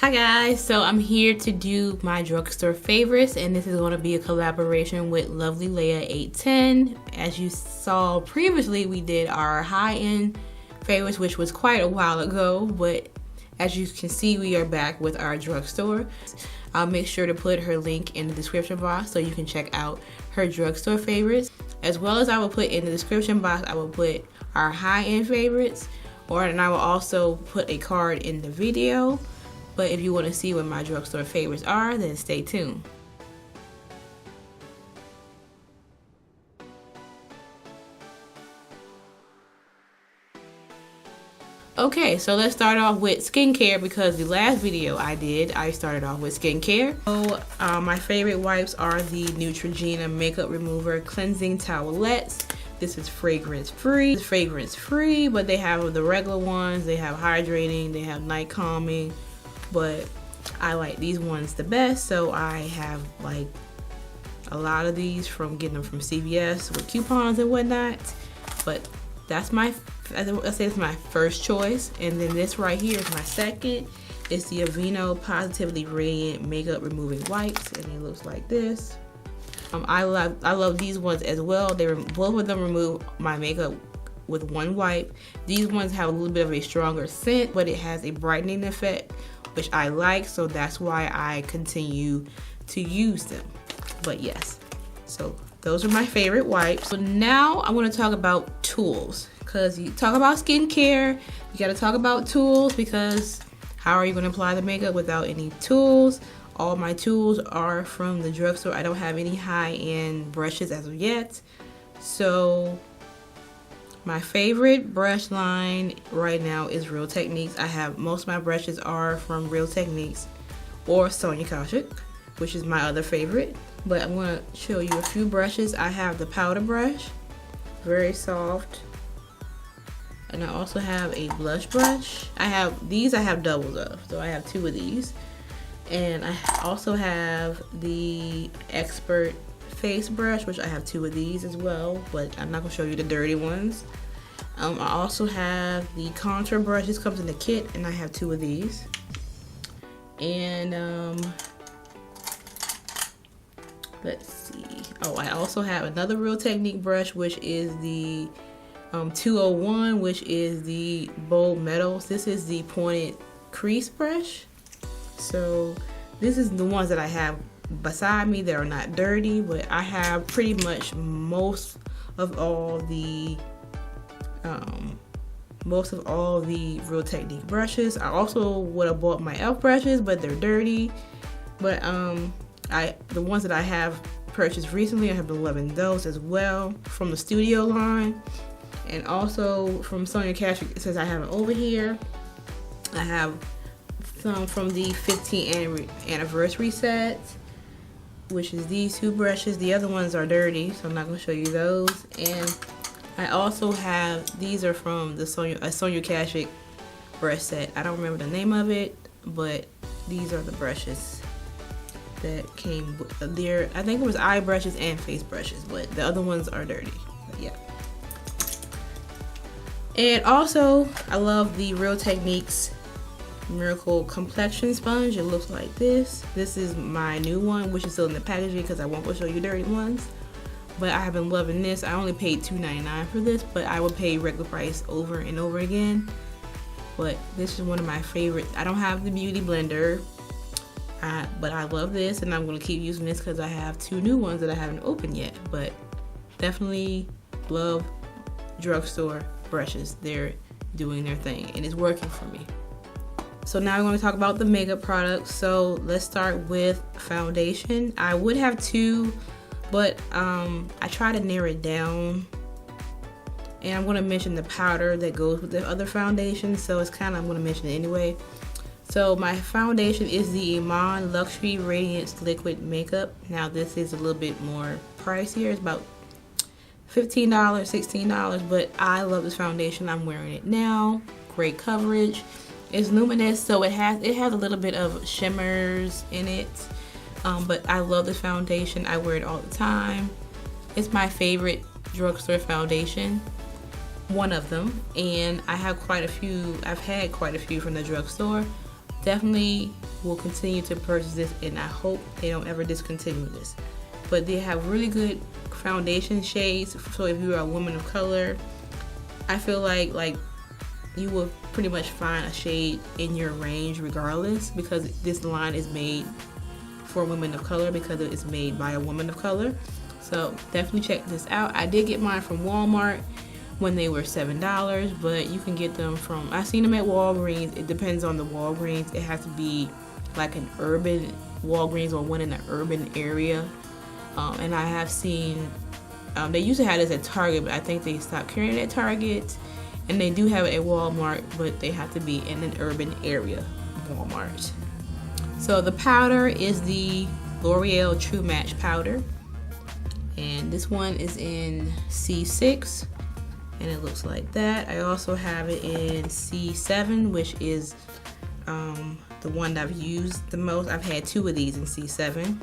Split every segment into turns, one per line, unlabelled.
Hi guys, so I'm here to do my drugstore favorites, and this is going to be a collaboration with Lovelylaya810. As you saw previously, we did our high-end favorites, which was quite a while ago, but as you can see, we are back with our drugstore. I'll make sure to put her link in the description box so you can check out her drugstore favorites, as well as I will put in the description box, I will put our high-end favorites, and I will also put a card in the video. But if you want to see what my drugstore favorites are, then stay tuned. Okay, so let's start off with skincare, because the last video I started off with skincare. So my favorite wipes are the Neutrogena Makeup Remover Cleansing Towelettes. This is fragrance free, but they have the regular ones, they have hydrating, they have night calming. But I like these ones the best, so I have like a lot of these from getting them from CVS with coupons and whatnot. But that's my, I say it's my first choice, and then this right here is my second. It's the Aveeno Positively Radiant Makeup Removing Wipes, and it looks like this. I love these ones as well. Both of them remove my makeup with one wipe. These ones have a little bit of a stronger scent, but it has a brightening effect, which I like, so that's why I continue to use them. But yes, so those are my favorite wipes. So now I want to talk about tools, because you talk about skincare, you got to talk about tools, because how are you going to apply the makeup without any tools? All my tools are from the drugstore. I don't have any high-end brushes as of yet. So my favorite brush line right now is Real Techniques. Most of my brushes are from Real Techniques or Sonia Kashuk, which is my other favorite. But I'm going to show you a few brushes. I have the powder brush, very soft. And I also have a blush brush. I have doubles of, so I have two of these. And I also have the Expert face brush, which I have two of these as well, but I'm not gonna show you the dirty ones. I also have the contour brush. This comes in the kit, and I have two of these. And let's see. Oh, I also have another Real Technique brush, which is the 201, which is the Bold Metals. This is the pointed crease brush. So this is the ones that I have beside me that are not dirty, but I have pretty much most of all the Real Technique brushes. I also would have bought my e.l.f. brushes, but they're dirty. But the ones that I have purchased recently, I have been loving those as well, from the Studio line, and also from Sonia Kashuk, since I have it over here. I have some from the 15th anniversary set, which is these two brushes. The other ones are dirty, so I'm not going to show you those. And I also have, these are from the Sonia Kashuk brush set. I don't remember the name of it, but these are the brushes that came there. I think it was eye brushes and face brushes, but the other ones are dirty. But yeah. And also, I love the Real Techniques Miracle Complexion Sponge. It looks like this. This is my new one, which is still in the packaging because I won't show you dirty ones. But I have been loving this. I only paid $2.99 for this, but I would pay regular price over and over again. But this is one of my favorites. I don't have the Beauty Blender, but I love this, and I'm going to keep using this because I have two new ones that I haven't opened yet. But definitely love drugstore brushes. They're doing their thing, and it's working for me. So now I'm going to talk about the makeup products. So let's start with foundation. I would have two, but I try to narrow it down. And I'm going to mention the powder that goes with the other foundation, so it's kind of, I'm going to mention it anyway. So my foundation is the Iman Luxury Radiance Liquid Makeup. Now this is a little bit more pricier. It's about $15, $16, but I love this foundation. I'm wearing it now. Great coverage. It's luminous, so it has a little bit of shimmers in it, but I love this foundation. I wear it all the time. It's my favorite drugstore foundation, one of them, and I have quite a few. I've had quite a few from the drugstore, definitely will continue to purchase this, and I hope they don't ever discontinue this. But they have really good foundation shades, so if you're a woman of color, I feel like you will pretty much find a shade in your range regardless, because this line is made for women of color, because it is made by a woman of color. So definitely check this out. I did get mine from Walmart when they were $7, but you can get them from, I've seen them at Walgreens. It depends on the Walgreens. It has to be like an urban Walgreens or one in an urban area. And I have seen, they used to have this at Target, but I think they stopped carrying it at Target. And they do have it at Walmart, but they have to be in an urban area, Walmart. So the powder is the L'Oreal True Match powder. And this one is in C6, and it looks like that. I also have it in C7, which is the one that I've used the most. I've had 2 of these in C7,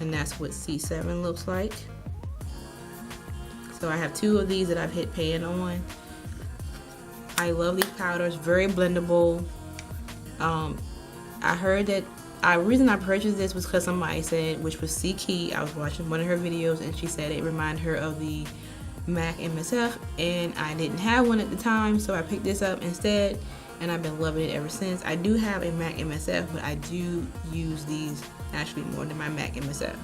and that's what C7 looks like. So I have 2 of these that I've hit pan on. I love these powders, very blendable. I heard that the reason I purchased this was because somebody said, which was C-Key, I was watching one of her videos and she said it reminded her of the MAC MSF, and I didn't have one at the time, so I picked this up instead, and I've been loving it ever since. I do have a MAC MSF, but I do use these actually more than my MAC MSF.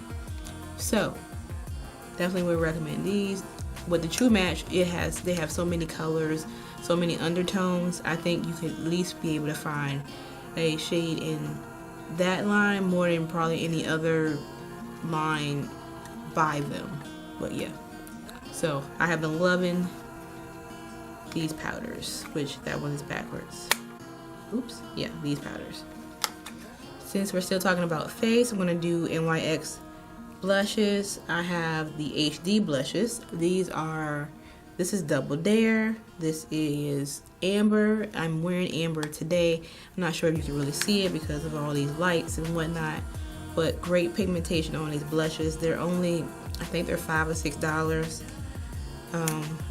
So definitely would recommend these. With the True Match, they have so many colors, so many undertones. I think you could at least be able to find a shade in that line more than probably any other line by them. But yeah, so I have been loving these powders, which that one is backwards. Oops, yeah, these powders. Since we're still talking about face, I'm gonna do NYX blushes. I have the HD blushes. This is Double Dare. This is Amber. I'm wearing Amber today. I'm not sure if you can really see it because of all these lights and whatnot, but great pigmentation on these blushes. They're only, I think they're $5 or $6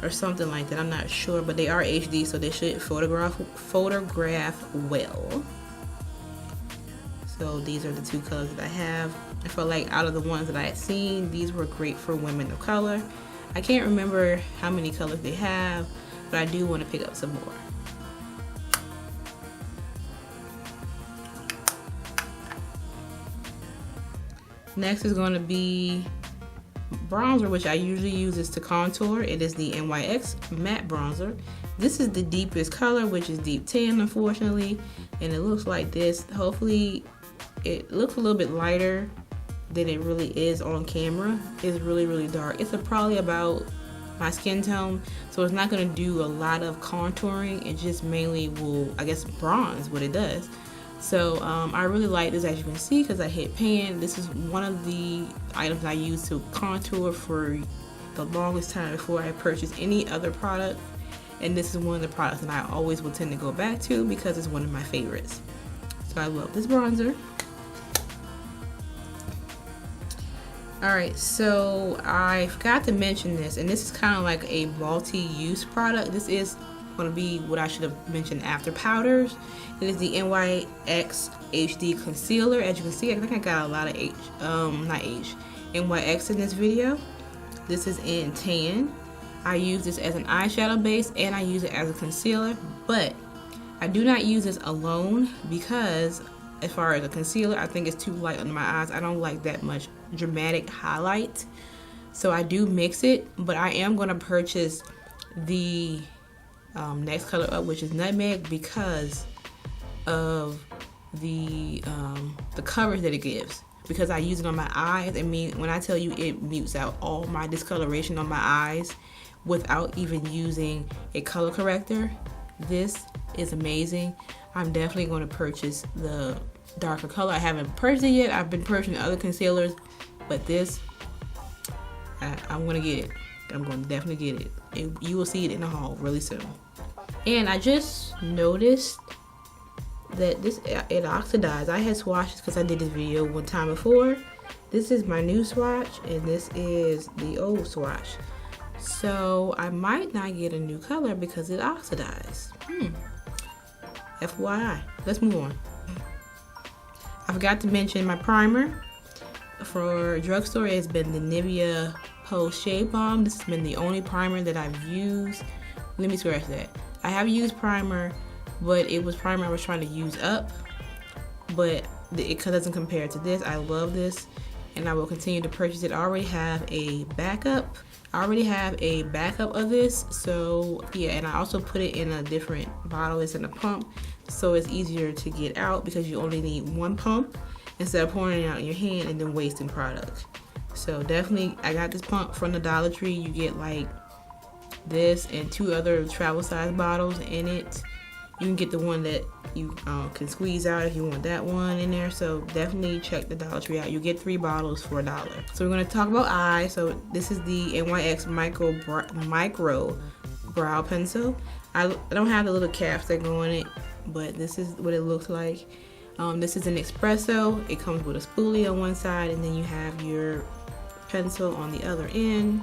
or something like that. I'm not sure, but they are HD, so they should photograph well. So these are the 2 colors that I have. I feel like out of the ones that I had seen, these were great for women of color. I can't remember how many colors they have, but I do want to pick up some more. Next is going to be bronzer, which I usually use this to contour. It is the NYX Matte Bronzer. This is the deepest color, which is deep tan, unfortunately, and it looks like this. Hopefully it looks a little bit lighter than it really is on camera. It's really, really dark. It's probably about my skin tone, so it's not going to do a lot of contouring. It just mainly will, I guess, bronze what it does. So I really like this, as you can see, because I hit pan. This is one of the items I use to contour for the longest time before I purchase any other product, and this is one of the products that I always will tend to go back to because it's one of my favorites. So I love this bronzer. Alright, so I forgot to mention this, and this is kind of like a multi-use product. This is going to be what I should have mentioned after powders. It is the NYX HD Concealer. As you can see, I think I got a lot of NYX in this video. This is in tan. I use this as an eyeshadow base and I use it as a concealer, but I do not use this alone because as far as a concealer, I think it's too light under my eyes. I don't like that much dramatic highlight, so I do mix it. But I am going to purchase the next color up, which is Nutmeg, because of the coverage that it gives. Because I use it on my eyes. I mean, when I tell you it mutes out all my discoloration on my eyes without even using a color corrector, this is amazing. I'm definitely going to purchase the darker color. I haven't purchased it yet. I've been purchasing other concealers, but this, I'm going to get it. I'm going to definitely get it. You will see it in the haul really soon. And I just noticed that it oxidized. I had swatches because I did this video one time before. This is my new swatch and this is the old swatch. So I might not get a new color because it oxidized. FYI. Let's move on. I forgot to mention my primer. For Drugstore, it's been the Nivea Post Shave Balm. This has been the only primer that I've used. Let me scratch that. I have used primer, but it was primer I was trying to use up. But it doesn't compare to this. I love this, and I will continue to purchase it. I already have a backup. Of this, so yeah, and I also put it in a different bottle. It's in a pump, so it's easier to get out because you only need one pump instead of pouring it out in your hand and then wasting product. So definitely, I got this pump from the Dollar Tree. You get like this and 2 other travel size bottles in it. You can get the one that you can squeeze out if you want that one in there. So definitely check the Dollar Tree out. You get 3 bottles for $1. So we're going to talk about eyes. So this is the NYX Micro Brow Pencil. I don't have the little caps that go in it, but this is what it looks like. This is an espresso. It comes with a spoolie on one side, and then you have your pencil on the other end.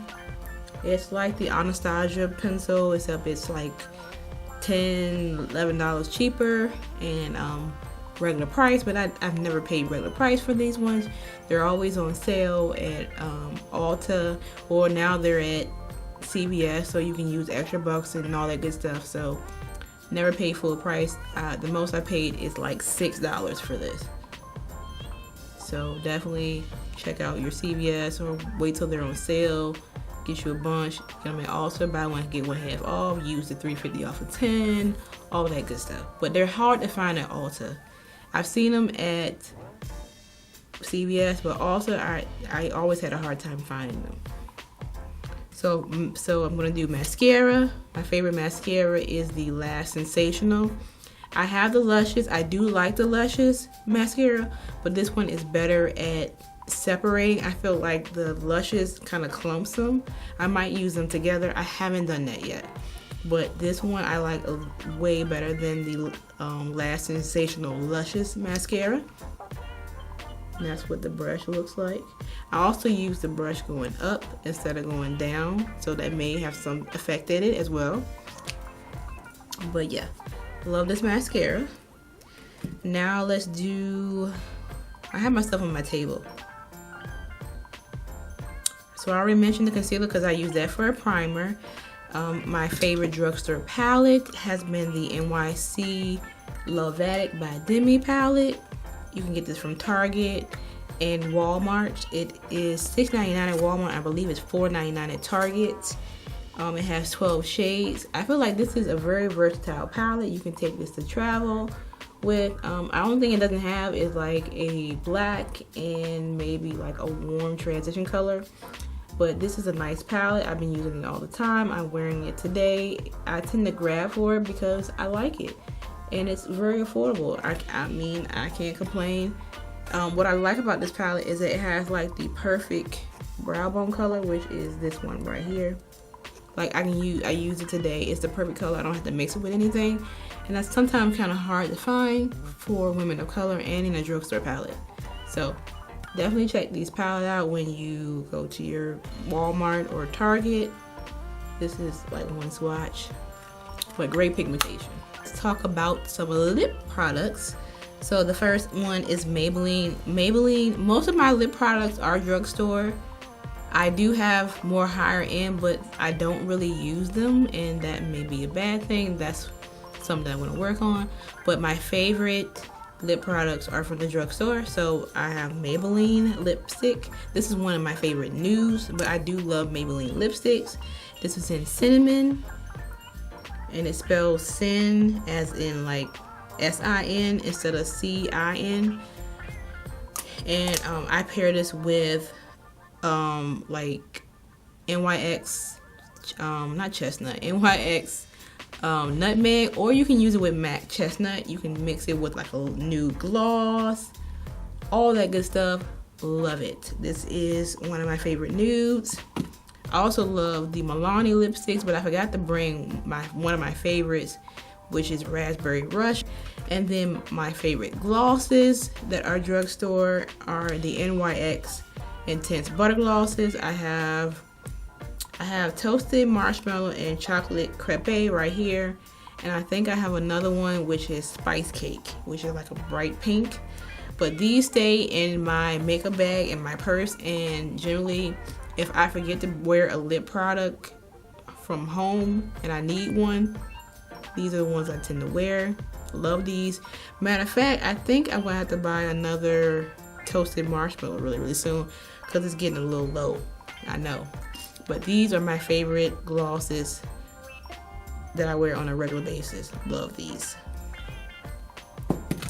It's like the Anastasia pencil, except it's like $10, $11 cheaper and regular price, but I've never paid regular price for these ones. They're always on sale at Ulta, or now they're at CVS, so you can use extra bucks and all that good stuff. So never paid full price. The most I paid is like $6 for this. So definitely check out your CVS or wait till they're on sale. Get you a bunch. Get them at Ulta, buy one get one half off. Use the $3.50 off of 10. All that good stuff. But they're hard to find at Ulta. I've seen them at CVS, but also I always had a hard time finding them. So I'm gonna do mascara. My favorite mascara is the Lash Sensational. I have the Luscious. I do like the Luscious mascara, but this one is better at separating. I feel like the Luscious kind of clumps them. I might use them together. I haven't done that yet, but this one I like way better than the Lash Sensational Luscious mascara. And that's what the brush looks like. I also use the brush going up instead of going down, so that may have some effect in it as well. But yeah, love this mascara. Now let's do, I have my stuff on my table. So I already mentioned the concealer because I use that for a primer. My favorite drugstore palette has been the NYX Loveatics by Demi palette. You can get this from Target and Walmart. It is $6.99 at Walmart. I believe it's $4.99 at Target. It has 12 shades. I feel like this is a very versatile palette. You can take this to travel with. I don't think it doesn't have is like a black and maybe like a warm transition color. But this is a nice palette. I've been using it all the time. I'm wearing it today. I tend to grab for it because I like it. And it's very affordable. I mean, I can't complain. What I like about this palette is that it has like the perfect brow bone color, which is this one right here. Like I use it today. It's the perfect color. I don't have to mix it with anything. And that's sometimes kind of hard to find for women of color and in a drugstore palette. So definitely check these palettes out when you go to your Walmart or Target. This is like one swatch, but great pigmentation. Let's talk about some lip products. So the first one is Maybelline. Most of my lip products are drugstore. I do have more higher end, but I don't really use them, and that may be a bad thing. That's something I want to work on. But my favorite lip products are from the drugstore. So I have Maybelline lipstick. This is one of my favorite nudes, but I do love Maybelline lipsticks. This is in cinnamon, and it spells sin as in like S-I-N instead of C-I-N. And I pair this with like NYX, not chestnut, NYX nutmeg, or you can use it with MAC chestnut. You can mix it with like a nude gloss, all that good stuff. Love it. This is one of my favorite nudes. I also love the Milani lipsticks, but I forgot to bring one of my favorites, which is Raspberry Rush. And then my favorite glosses that are drugstore are the NYX Intense Butter Glosses. I have Toasted Marshmallow and Chocolate Crepe right here. And I think I have another one which is Spice Cake, which is like a bright pink. But these stay in my makeup bag and my purse, and generally if I forget to wear a lip product from home and I need one, these are the ones I tend to wear. Love these. Matter of fact, I think I'm gonna have to buy another toasted marshmallow really soon because it's getting a little low. I know. But these are my favorite glosses that I wear on a regular basis. Love these.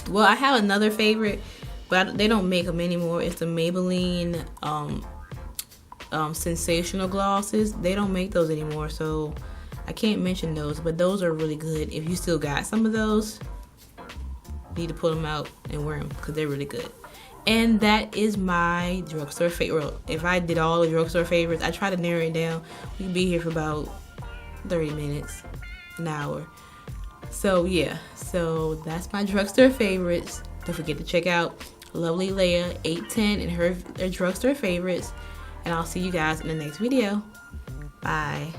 Well, I have another favorite, but they don't make them anymore. It's the Maybelline Sensational Glosses. They don't make those anymore, so I can't mention those, but those are really good. If you still got some of those, you need to pull them out and wear them because they're really good. And that is my drugstore favorite. If I did all the drugstore favorites, I try to narrow it down. We can be here for about 30 minutes, an hour. So yeah, so that's my drugstore favorites. Don't forget to check out Lovelylaya810 and her drugstore favorites. And I'll see you guys in the next video. Bye.